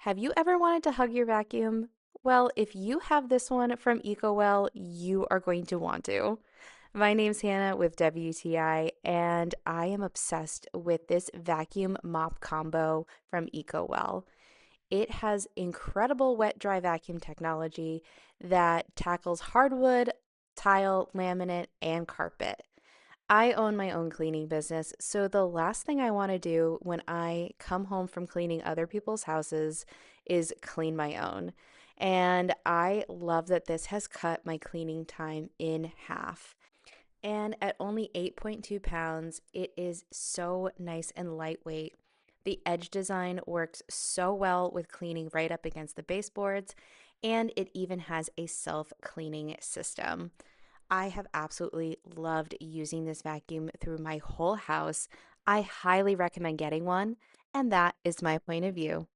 Have you ever wanted to hug your vacuum? Well, if you have this one from EcoWell, you are going to want to. My name's Hannah with WTI, and I am obsessed with this vacuum mop combo from EcoWell. It has incredible wet dry vacuum technology that tackles hardwood, tile, laminate, and carpet. I own my own cleaning business, so the last thing I want to do when I come home from cleaning other people's houses is clean my own. And I love that this has cut my cleaning time in half. And at only 8.2 pounds, it is so nice and lightweight. The edge design works so well with cleaning right up against the baseboards, and it even has a self cleaning system. I have absolutely loved using this vacuum through my whole house. I highly recommend getting one, and that is my point of view.